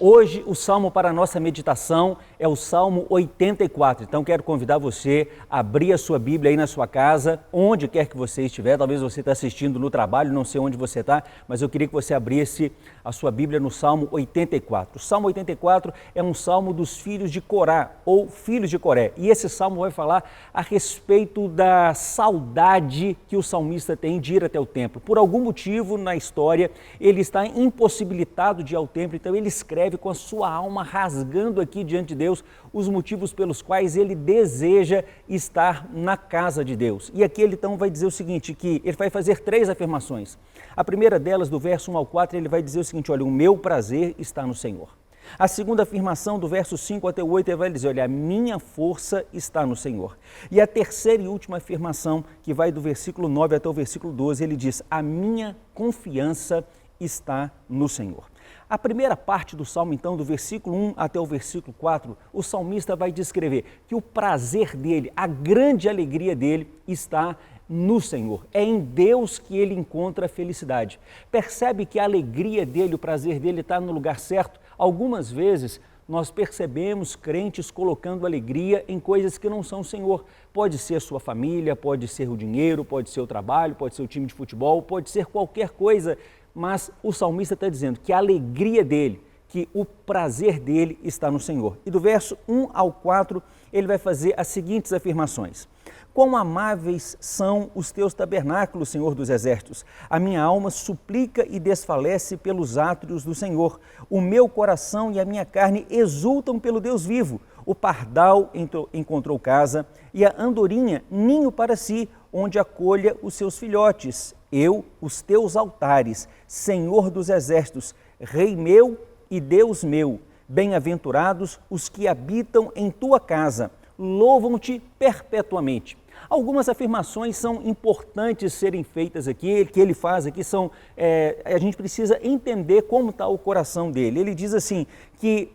Hoje o salmo para a nossa meditação é o Salmo 84. Então quero convidar você a abrir a sua Bíblia aí na sua casa, onde quer que você estiver. Talvez você está assistindo no trabalho, não sei onde você está, mas eu queria que você abrisse a sua Bíblia no Salmo 84. O Salmo 84 é um salmo dos filhos de Corá, ou filhos de Coré. E esse salmo vai falar a respeito da saudade que o salmista tem de ir até o templo. Por algum motivo na história ele está impossibilitado de ir ao templo, então ele escreve com a sua alma rasgando aqui diante de Deus os motivos pelos quais ele deseja estar na casa de Deus. E aqui ele então vai dizer o seguinte, que ele vai fazer 3 afirmações. A primeira delas, do verso 1 ao 4, ele vai dizer o seguinte, olha, o meu prazer está no Senhor. A segunda afirmação, do verso 5 até o 8, ele vai dizer, olha, a minha força está no Senhor. E a terceira e última afirmação, que vai do versículo 9 até o versículo 12, ele diz, a minha confiança está no Senhor. A primeira parte do Salmo, então, do versículo 1 até o versículo 4, o salmista vai descrever que o prazer dele, a grande alegria dele está no Senhor. É em Deus que ele encontra a felicidade. Percebe que a alegria dele, o prazer dele está no lugar certo? Algumas vezes nós percebemos crentes colocando alegria em coisas que não são o Senhor. Pode ser a sua família, pode ser o dinheiro, pode ser o trabalho, pode ser o time de futebol, pode ser qualquer coisa. Mas o salmista está dizendo que a alegria dele, que o prazer dele está no Senhor. E do verso 1 ao 4, ele vai fazer as seguintes afirmações. Quão amáveis são os teus tabernáculos, Senhor dos exércitos! A minha alma suplica e desfalece pelos átrios do Senhor. O meu coração e a minha carne exultam pelo Deus vivo. O pardal encontrou casa e a andorinha ninho para si, onde acolha os seus filhotes. Eu, os teus altares, Senhor dos exércitos, Rei meu e Deus meu, bem-aventurados os que habitam em tua casa, louvam-te perpetuamente. Algumas afirmações são importantes serem feitas aqui, que ele faz aqui, a gente precisa entender como está o coração dele. Ele diz assim, que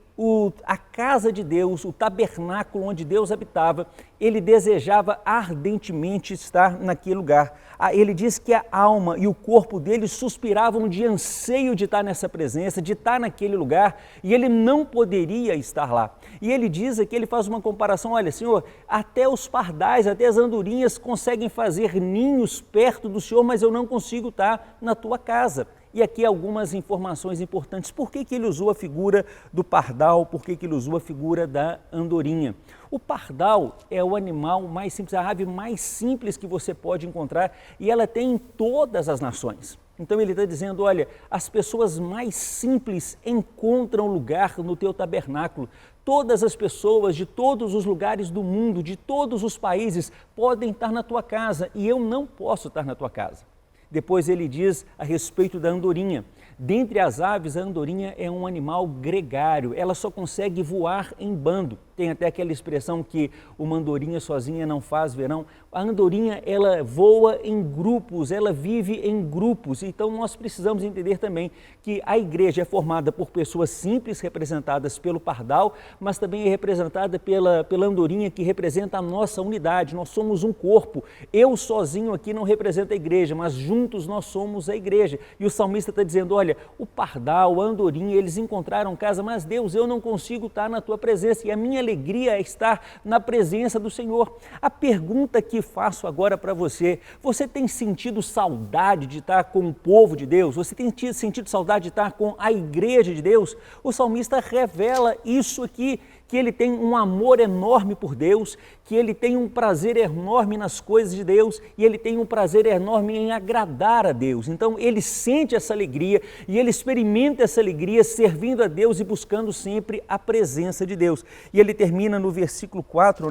a casa de Deus, o tabernáculo onde Deus habitava, ele desejava ardentemente estar naquele lugar. Ele diz que a alma e o corpo dele suspiravam de anseio de estar nessa presença, de estar naquele lugar, e ele não poderia estar lá. E ele diz aqui, ele faz uma comparação, olha, Senhor, até os pardais, até as andorinhas conseguem fazer ninhos perto do Senhor, mas eu não consigo estar na tua casa. E aqui algumas informações importantes. Por que ele usou a figura do pardal? Por que ele usou a figura da andorinha? O pardal é o animal mais simples, a ave mais simples que você pode encontrar e ela tem em todas as nações. Então ele está dizendo, olha, as pessoas mais simples encontram lugar no teu tabernáculo. Todas as pessoas de todos os lugares do mundo, de todos os países, podem estar na tua casa e eu não posso estar na tua casa. Depois ele diz a respeito da andorinha. Dentre as aves, a andorinha é um animal gregário, ela só consegue voar em bando. Tem até aquela expressão que uma andorinha sozinha não faz verão. A andorinha, ela voa em grupos, ela vive em grupos. Então nós precisamos entender também que a igreja é formada por pessoas simples, representadas pelo pardal, mas também é representada pela andorinha, que representa a nossa unidade. Nós somos um corpo. Eu sozinho aqui não represento a igreja, mas juntos nós somos a igreja. E o salmista está dizendo, olha, o pardal, a andorinha, eles encontraram casa, mas Deus, eu não consigo estar na tua presença e a minha alegria é estar na presença do Senhor. A pergunta que faço agora para você, você tem sentido saudade de estar com o povo de Deus? Você tem sentido saudade de estar com a igreja de Deus? O salmista revela isso aqui, que ele tem um amor enorme por Deus, que ele tem um prazer enorme nas coisas de Deus e ele tem um prazer enorme em agradar a Deus. Então ele sente essa alegria e ele experimenta essa alegria servindo a Deus e buscando sempre a presença de Deus. E ele termina no versículo 4,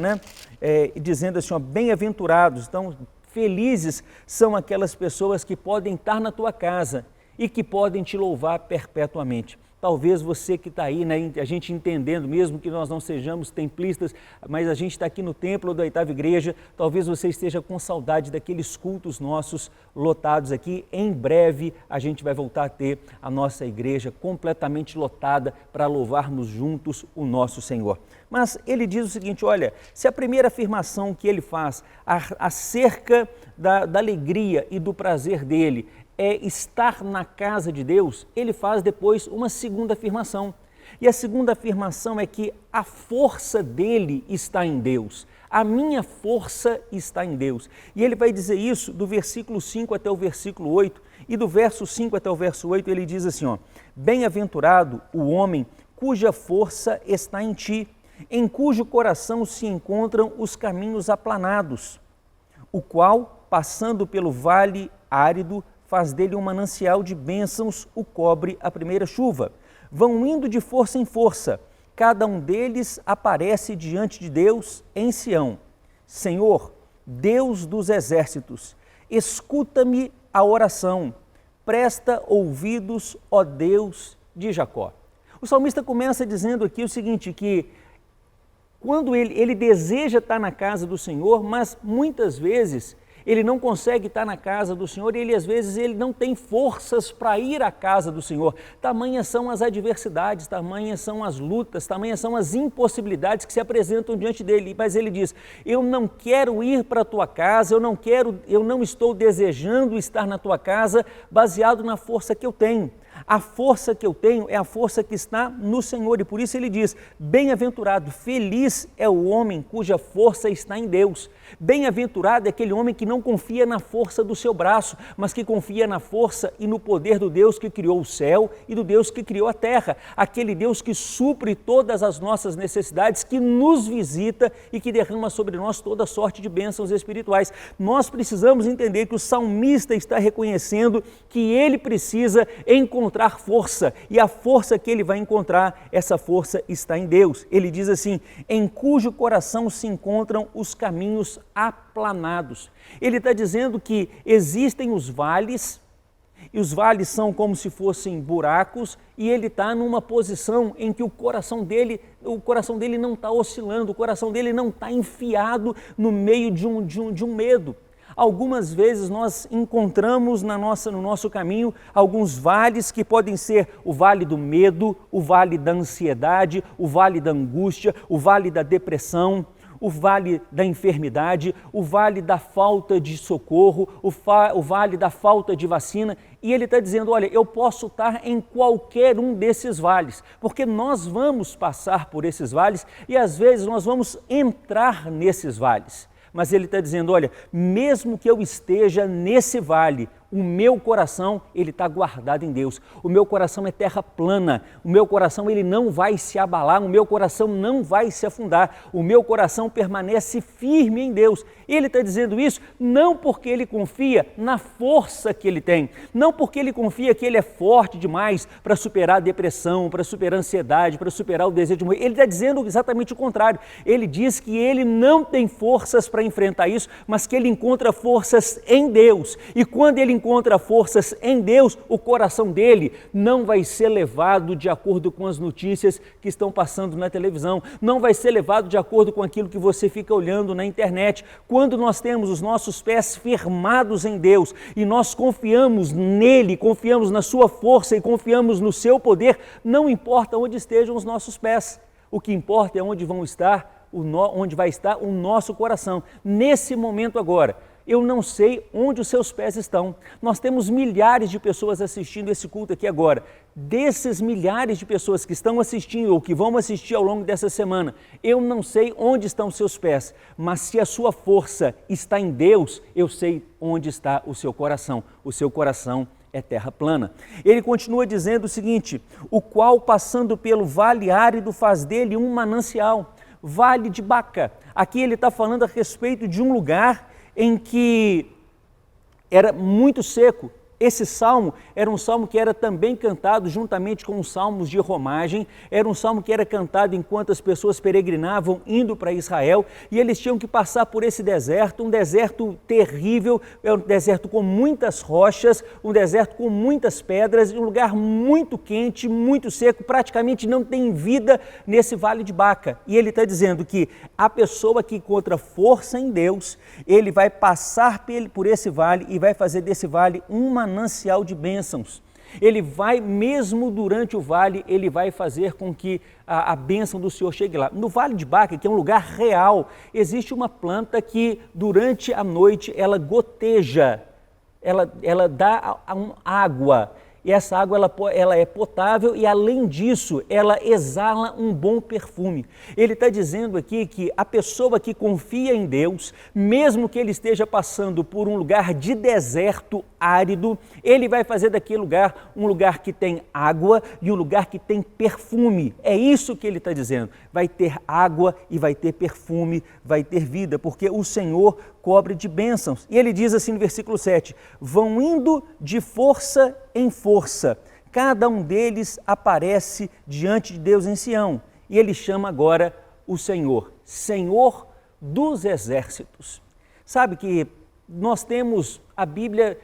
dizendo assim, bem-aventurados, então felizes são aquelas pessoas que podem estar na tua casa e que podem te louvar perpetuamente. Talvez você que está aí, a gente entendendo mesmo que nós não sejamos templistas, mas a gente está aqui no templo da Oitava Igreja, talvez você esteja com saudade daqueles cultos nossos lotados aqui. Em breve a gente vai voltar a ter a nossa igreja completamente lotada para louvarmos juntos o nosso Senhor. Mas ele diz o seguinte, olha, se a primeira afirmação que ele faz acerca da alegria e do prazer dele é estar na casa de Deus, ele faz depois uma segunda afirmação. E a segunda afirmação é que a força dele está em Deus. A minha força está em Deus. E ele vai dizer isso do versículo 5 até o versículo 8. E do verso 5 até o verso 8 ele diz assim, ó: bem-aventurado o homem cuja força está em ti, em cujo coração se encontram os caminhos aplanados, o qual, passando pelo vale árido, faz dele um manancial de bênçãos, o cobre a primeira chuva. Vão indo de força em força, cada um deles aparece diante de Deus em Sião. Senhor, Deus dos exércitos, escuta-me a oração, presta ouvidos, ó Deus de Jacó. O salmista começa dizendo aqui o seguinte, que quando ele deseja estar na casa do Senhor, mas muitas vezes ele não consegue estar na casa do Senhor e às vezes ele não tem forças para ir à casa do Senhor. Tamanhas são as adversidades, tamanhas são as lutas, tamanhas são as impossibilidades que se apresentam diante dele. Mas ele diz, eu não quero ir para a tua casa, eu não estou desejando estar na tua casa baseado na força que eu tenho. A força que eu tenho é a força que está no Senhor e por isso ele diz, bem-aventurado, feliz é o homem cuja força está em Deus. Bem-aventurado é aquele homem que não confia na força do seu braço, mas que confia na força e no poder do Deus que criou o céu e do Deus que criou a terra. Aquele Deus que supre todas as nossas necessidades, que nos visita e que derrama sobre nós toda sorte de bênçãos espirituais. Nós precisamos entender que o salmista está reconhecendo que ele precisa encontrar força e a força que ele vai encontrar, essa força está em Deus. Ele diz assim, em cujo coração se encontram os caminhos aplanados. Ele está dizendo que existem os vales, e os vales são como se fossem buracos, e ele está numa posição em que o coração dele não está oscilando, o coração dele não está enfiado no meio de um medo. Algumas vezes nós encontramos no nosso caminho alguns vales que podem ser o vale do medo, o vale da ansiedade, o vale da angústia, o vale da depressão, o vale da enfermidade, o vale da falta de socorro, o vale da falta de vacina. E ele está dizendo, olha, eu posso estar em qualquer um desses vales, porque nós vamos passar por esses vales e às vezes nós vamos entrar nesses vales. Mas ele está dizendo, olha, mesmo que eu esteja nesse vale, o meu coração, ele está guardado em Deus. O meu coração é terra plana, o meu coração ele não vai se abalar, o meu coração não vai se afundar, o meu coração permanece firme em Deus. Ele está dizendo isso não porque ele confia na força que ele tem, não porque ele confia que ele é forte demais para superar a depressão, para superar a ansiedade, para superar o desejo de morrer. Ele está dizendo exatamente o contrário. Ele diz que ele não tem forças para enfrentar isso, mas que ele encontra forças em Deus. E quando ele encontra forças em Deus, o coração dele não vai ser levado de acordo com as notícias que estão passando na televisão, não vai ser levado de acordo com aquilo que você fica olhando na internet. Quando nós temos os nossos pés firmados em Deus e nós confiamos nele, confiamos na sua força e confiamos no seu poder, não importa onde estejam os nossos pés, o que importa é onde vai estar o nosso coração. Nesse momento agora, eu não sei onde os seus pés estão. Nós temos milhares de pessoas assistindo esse culto aqui agora. Desses milhares de pessoas que estão assistindo ou que vão assistir ao longo dessa semana, eu não sei onde estão os seus pés, mas se a sua força está em Deus, eu sei onde está o seu coração. O seu coração é terra plana. Ele continua dizendo o seguinte, o qual passando pelo vale árido faz dele um manancial, vale de Baca. Aqui ele está falando a respeito de um lugar em que era muito seco. Esse salmo era um salmo que era também cantado juntamente com os salmos de romagem, era um salmo que era cantado enquanto as pessoas peregrinavam indo para Israel e eles tinham que passar por esse deserto, um deserto terrível, um deserto com muitas rochas, um deserto com muitas pedras, um lugar muito quente, muito seco, praticamente não tem vida nesse vale de Baca. E ele está dizendo que a pessoa que encontra força em Deus, ele vai passar por esse vale e vai fazer desse vale uma manancial de bênçãos. Ele vai, mesmo durante o vale, ele vai fazer com que a bênção do Senhor chegue lá. No Vale de Baca, que é um lugar real, existe uma planta que durante a noite ela goteja, ela dá água. e essa água ela é potável e, além disso, ela exala um bom perfume. Ele está dizendo aqui que a pessoa que confia em Deus, mesmo que ele esteja passando por um lugar de deserto árido, ele vai fazer daquele lugar um lugar que tem água e um lugar que tem perfume. É isso que ele está dizendo. Vai ter água e vai ter perfume, vai ter vida, porque o Senhor cobre de bênçãos. E ele diz assim no versículo 7, vão indo de força em força, cada um deles aparece diante de Deus em Sião, e ele chama agora o Senhor, Senhor dos exércitos. Sabe que nós temos, a Bíblia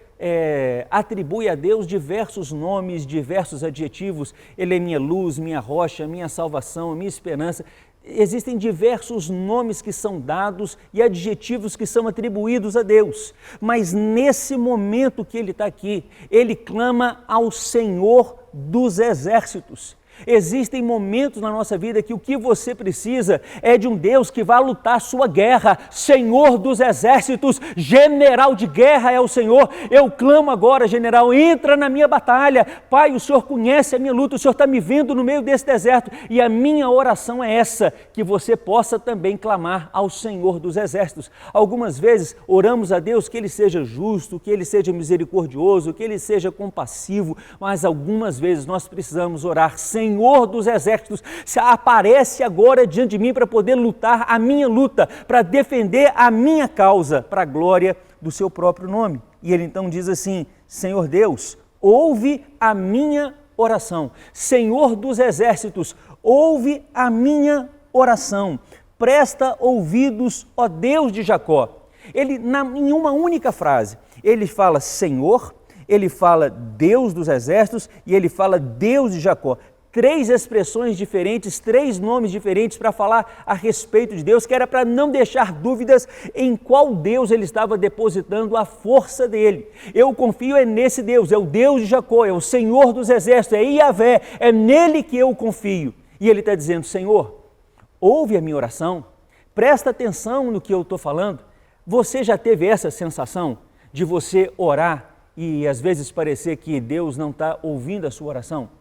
atribui a Deus diversos nomes, diversos adjetivos, ele é minha luz, minha rocha, minha salvação, minha esperança. Existem diversos nomes que são dados e adjetivos que são atribuídos a Deus, mas nesse momento que ele está aqui, ele clama ao Senhor dos exércitos. Existem momentos na nossa vida que o que você precisa é de um Deus que vai lutar a sua guerra, Senhor dos exércitos, general de guerra é o Senhor. Eu clamo agora, general, entra na minha batalha. Pai, o Senhor conhece a minha luta, o Senhor está me vendo no meio desse deserto e a minha oração é essa, que você possa também clamar ao Senhor dos exércitos. Algumas vezes oramos a Deus que Ele seja justo, que Ele seja misericordioso, que Ele seja compassivo, mas algumas vezes nós precisamos orar, Senhor dos exércitos, se aparece agora diante de mim para poder lutar a minha luta, para defender a minha causa, para a glória do seu próprio nome. E ele então diz assim, Senhor Deus, ouve a minha oração. Senhor dos exércitos, ouve a minha oração. Presta ouvidos, ó Deus de Jacó. Ele, em uma única frase, ele fala Senhor, ele fala Deus dos exércitos e ele fala Deus de Jacó. Três expressões diferentes, três nomes diferentes para falar a respeito de Deus, que era para não deixar dúvidas em qual Deus ele estava depositando a força dele. Eu confio nesse Deus, é o Deus de Jacó, é o Senhor dos exércitos, é Iavé, é nele que eu confio. E ele está dizendo, Senhor, ouve a minha oração, presta atenção no que eu estou falando. Você já teve essa sensação de você orar e às vezes parecer que Deus não está ouvindo a sua oração?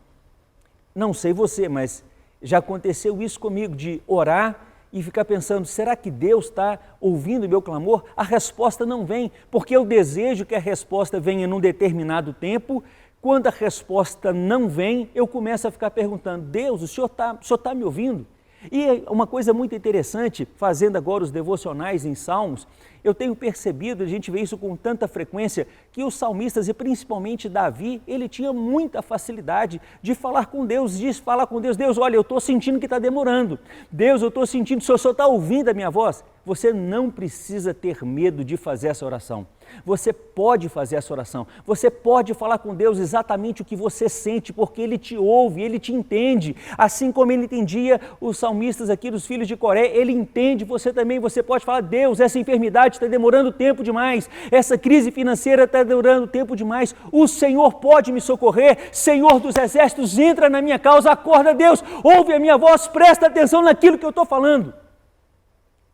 Não sei você, mas já aconteceu isso comigo, de orar e ficar pensando, será que Deus está ouvindo o meu clamor? A resposta não vem, porque eu desejo que a resposta venha num determinado tempo. Quando a resposta não vem, eu começo a ficar perguntando, Deus, o Senhor está me ouvindo? E uma coisa muito interessante, fazendo agora os devocionais em Salmos, eu tenho percebido, a gente vê isso com tanta frequência, que os salmistas, e principalmente Davi, ele tinha muita facilidade de falar com Deus, Deus, olha, eu estou sentindo que está demorando, Deus, eu estou sentindo que o Senhor está ouvindo a minha voz. Você não precisa ter medo de fazer essa oração. Você pode fazer essa oração, você pode falar com Deus exatamente o que você sente, porque Ele te ouve, Ele te entende, assim como Ele entendia os salmistas aqui dos filhos de Coré, Ele entende você também. Você pode falar, Deus, essa enfermidade está demorando tempo demais, essa crise financeira está demorando tempo demais, o Senhor pode me socorrer, Senhor dos exércitos, entra na minha causa, acorda Deus, ouve a minha voz, presta atenção naquilo que eu estou falando.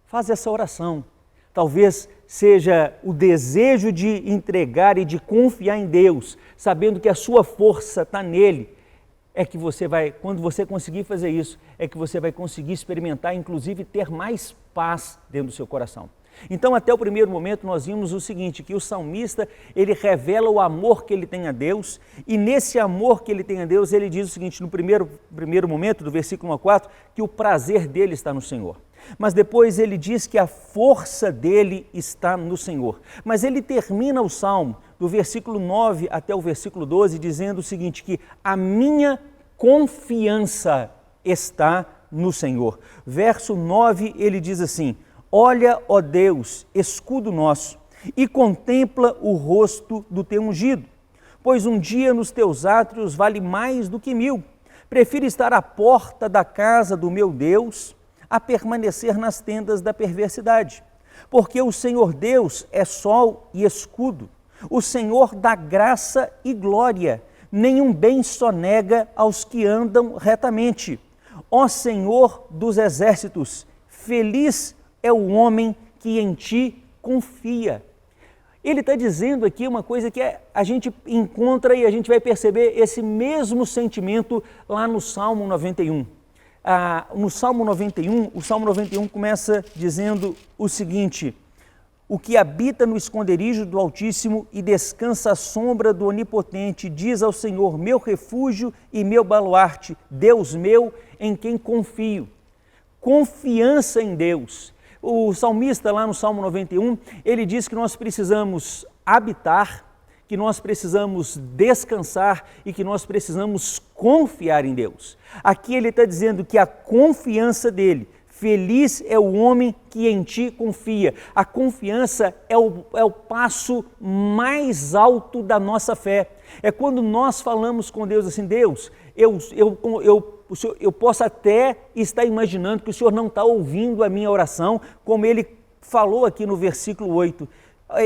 Faz essa oração. Talvez seja o desejo de entregar e de confiar em Deus, sabendo que a sua força está nele, é que você vai, quando você conseguir fazer isso, é que você vai conseguir experimentar, inclusive ter mais paz dentro do seu coração. Então, até o primeiro momento, nós vimos o seguinte, que o salmista, ele revela o amor que ele tem a Deus, e nesse amor que ele tem a Deus, ele diz o seguinte, no primeiro momento, do versículo 1 a 4, que o prazer dele está no Senhor. Mas depois ele diz que a força dele está no Senhor. Mas ele termina o Salmo, do versículo 9 até o versículo 12, dizendo o seguinte, que a minha confiança está no Senhor. Verso 9, ele diz assim, olha, ó Deus, escudo nosso, e contempla o rosto do teu ungido, pois um dia nos teus átrios vale mais do que 1000. Prefiro estar à porta da casa do meu Deus a permanecer nas tendas da perversidade. Porque o Senhor Deus é sol e escudo, o Senhor dá graça e glória, nenhum bem sonega aos que andam retamente. Ó Senhor dos exércitos, feliz é o homem que em ti confia. Ele está dizendo aqui uma coisa que a gente encontra e a gente vai perceber esse mesmo sentimento lá no Salmo 91. No Salmo 91, o Salmo 91 começa dizendo o seguinte: o que habita no esconderijo do Altíssimo e descansa à sombra do Onipotente, diz ao Senhor, meu refúgio e meu baluarte, Deus meu, em quem confio. Confiança em Deus. O salmista lá no Salmo 91, ele diz que nós precisamos habitar, que nós precisamos descansar e que nós precisamos confiar em Deus. Aqui ele está dizendo que a confiança dele, feliz é o homem que em ti confia. A confiança é o passo mais alto da nossa fé. É quando nós falamos com Deus assim, Deus, eu posso até estar imaginando que o Senhor não está ouvindo a minha oração, como ele falou aqui no versículo 8.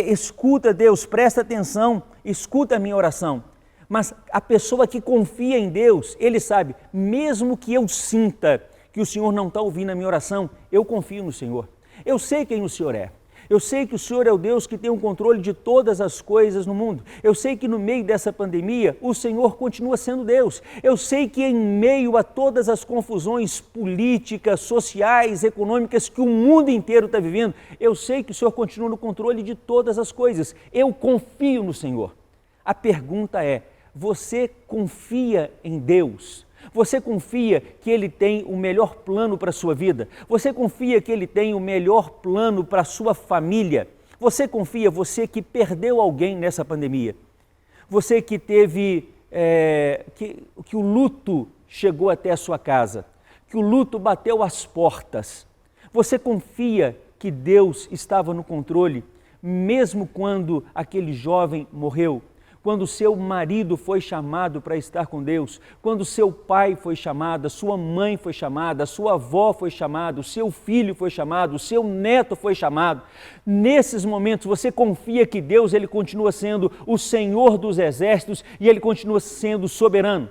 Escuta, Deus, presta atenção, escuta a minha oração. Mas a pessoa que confia em Deus, ele sabe, mesmo que eu sinta que o Senhor não está ouvindo a minha oração, eu confio no Senhor. Eu sei quem o Senhor é. Eu sei que o Senhor é o Deus que tem o controle de todas as coisas no mundo. Eu sei que no meio dessa pandemia, o Senhor continua sendo Deus. Eu sei que em meio a todas as confusões políticas, sociais, econômicas que o mundo inteiro está vivendo, eu sei que o Senhor continua no controle de todas as coisas. Eu confio no Senhor. A pergunta é, você confia em Deus? Você confia que Ele tem o melhor plano para a sua vida? Você confia que Ele tem o melhor plano para a sua família? Você confia, você que perdeu alguém nessa pandemia? Você que teve, que o luto chegou até a sua casa? Que o luto bateu às portas? Você confia que Deus estava no controle, mesmo quando aquele jovem morreu? Quando seu marido foi chamado para estar com Deus, quando seu pai foi chamado, a sua mãe foi chamada, a sua avó foi chamada, o seu filho foi chamado, o seu neto foi chamado. Nesses momentos você confia que Deus ele continua sendo o Senhor dos exércitos e Ele continua sendo soberano.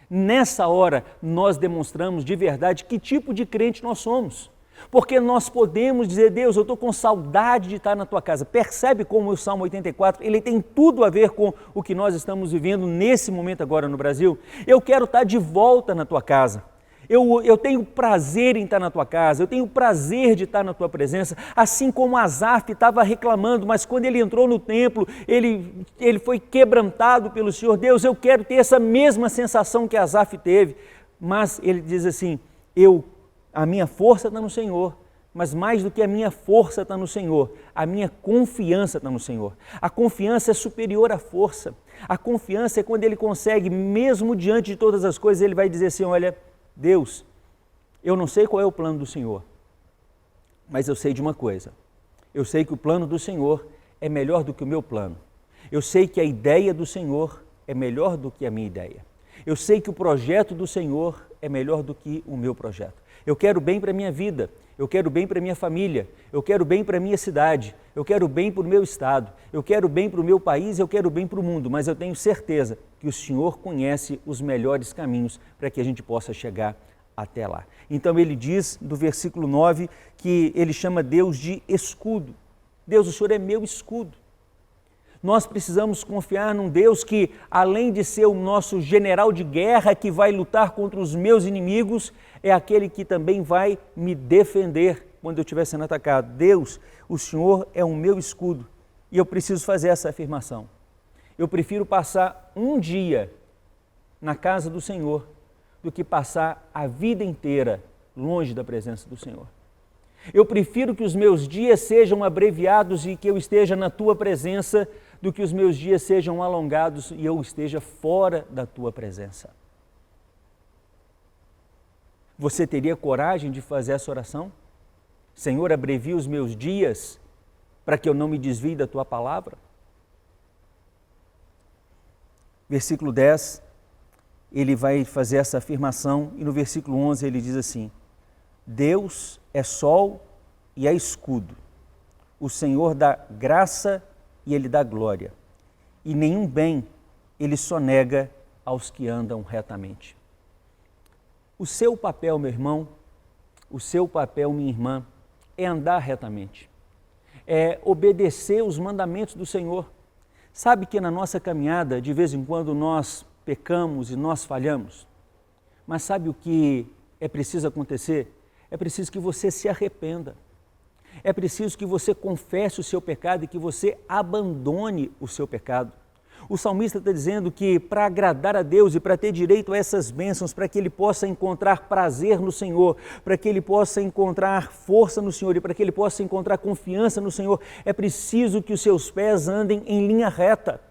Nessa hora nós demonstramos de verdade que tipo de crente nós somos. Porque nós podemos dizer, Deus, eu estou com saudade de estar na tua casa. Percebe como o Salmo 84, ele tem tudo a ver com o que nós estamos vivendo nesse momento agora no Brasil. Eu quero estar de volta na tua casa. Eu tenho prazer em estar na tua casa, eu tenho prazer de estar na tua presença, assim como Asaf estava reclamando, mas quando ele entrou no templo, ele foi quebrantado pelo Senhor. Deus, eu quero ter essa mesma sensação que Asaf teve, mas ele diz assim, a minha força está no Senhor, mas mais do que a minha força está no Senhor, a minha confiança está no Senhor. A confiança é superior à força. A confiança é quando ele consegue, mesmo diante de todas as coisas, ele vai dizer assim, olha, Deus, eu não sei qual é o plano do Senhor, mas eu sei de uma coisa. Eu sei que o plano do Senhor é melhor do que o meu plano. Eu sei que a ideia do Senhor é melhor do que a minha ideia. Eu sei que o projeto do Senhor é melhor do que o meu projeto. Eu quero bem para a minha vida, eu quero bem para a minha família, eu quero bem para a minha cidade, eu quero bem para o meu estado, eu quero bem para o meu país, eu quero bem para o mundo, mas eu tenho certeza que o Senhor conhece os melhores caminhos para que a gente possa chegar até lá. Então ele diz, do versículo 9, que ele chama Deus de escudo. Deus, o Senhor é meu escudo. Nós precisamos confiar num Deus que, além de ser o nosso general de guerra que vai lutar contra os meus inimigos, é aquele que também vai me defender quando eu estiver sendo atacado. Deus, o Senhor é o meu escudo e eu preciso fazer essa afirmação. Eu prefiro passar um dia na casa do Senhor do que passar a vida inteira longe da presença do Senhor. Eu prefiro que os meus dias sejam abreviados e que eu esteja na tua presença do que os meus dias sejam alongados e eu esteja fora da tua presença. Você teria coragem de fazer essa oração? Senhor, abrevia os meus dias para que eu não me desvie da tua palavra? Versículo 10, ele vai fazer essa afirmação e no versículo 11 ele diz assim, Deus é sol e é escudo, o Senhor dá graça e Ele dá glória, e nenhum bem Ele sonega aos que andam retamente. O seu papel, meu irmão, o seu papel, minha irmã, é andar retamente, é obedecer os mandamentos do Senhor. Sabe que na nossa caminhada, de vez em quando, nós pecamos e nós falhamos? Mas sabe o que é preciso acontecer? É preciso que você se arrependa. É preciso que você confesse o seu pecado e que você abandone o seu pecado. O salmista está dizendo que para agradar a Deus e para ter direito a essas bênçãos, para que ele possa encontrar prazer no Senhor, para que ele possa encontrar força no Senhor e para que ele possa encontrar confiança no Senhor, é preciso que os seus pés andem em linha reta.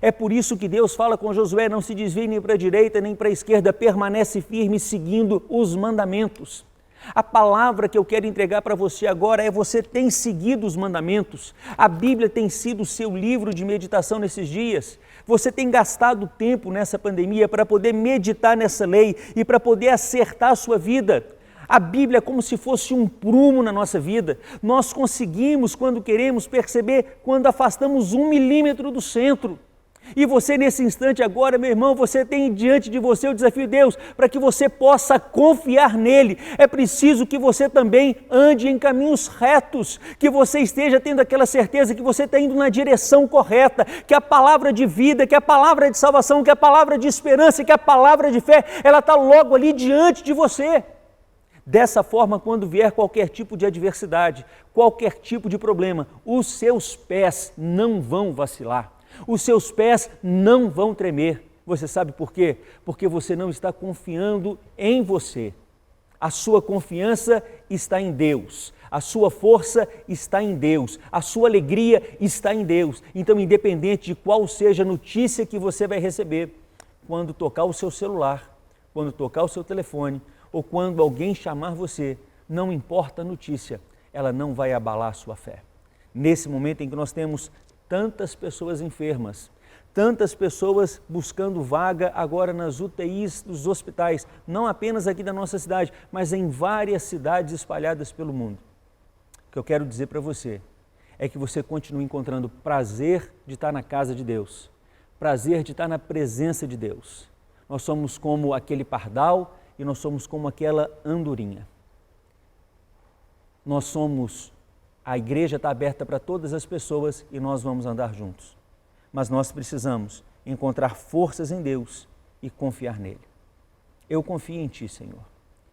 É por isso que Deus fala com Josué, não se desvie nem para a direita nem para a esquerda, permanece firme seguindo os mandamentos. A palavra que eu quero entregar para você agora é: você tem seguido os mandamentos? A Bíblia tem sido o seu livro de meditação nesses dias? Você tem gastado tempo nessa pandemia para poder meditar nessa lei e para poder acertar a sua vida? A Bíblia é como se fosse um prumo na nossa vida. Nós conseguimos, quando queremos, perceber quando afastamos 1 milímetro do centro. E você nesse instante agora, meu irmão, você tem diante de você o desafio de Deus para que você possa confiar nele. É preciso que você também ande em caminhos retos, que você esteja tendo aquela certeza que você está indo na direção correta, que a palavra de vida, que a palavra de salvação, que a palavra de esperança, que a palavra de fé, ela está logo ali diante de você. Dessa forma, quando vier qualquer tipo de adversidade, qualquer tipo de problema, os seus pés não vão vacilar. Os seus pés não vão tremer. Você sabe por quê? Porque você não está confiando em você. A sua confiança está em Deus. A sua força está em Deus. A sua alegria está em Deus. Então, independente de qual seja a notícia que você vai receber, quando tocar o seu celular, quando tocar o seu telefone, ou quando alguém chamar você, não importa a notícia, ela não vai abalar a sua fé. Nesse momento em que nós temos tantas pessoas enfermas, tantas pessoas buscando vaga agora nas UTIs dos hospitais, não apenas aqui da nossa cidade, mas em várias cidades espalhadas pelo mundo. O que eu quero dizer para você é que você continue encontrando prazer de estar na casa de Deus, prazer de estar na presença de Deus. Nós somos como aquele pardal e nós somos como aquela andorinha. A igreja está aberta para todas as pessoas e nós vamos andar juntos. Mas nós precisamos encontrar forças em Deus e confiar nele. Eu confio em ti, Senhor.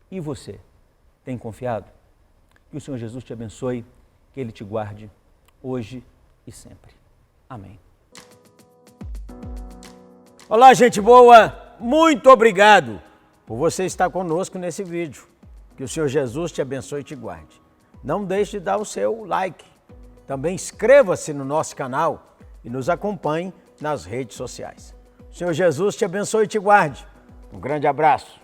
E você? Tem confiado? Que o Senhor Jesus te abençoe, que ele te guarde hoje e sempre. Amém. Olá, gente boa! Muito obrigado por você estar conosco nesse vídeo. Que o Senhor Jesus te abençoe e te guarde. Não deixe de dar o seu like. Também inscreva-se no nosso canal e nos acompanhe nas redes sociais. O Senhor Jesus te abençoe e te guarde. Um grande abraço.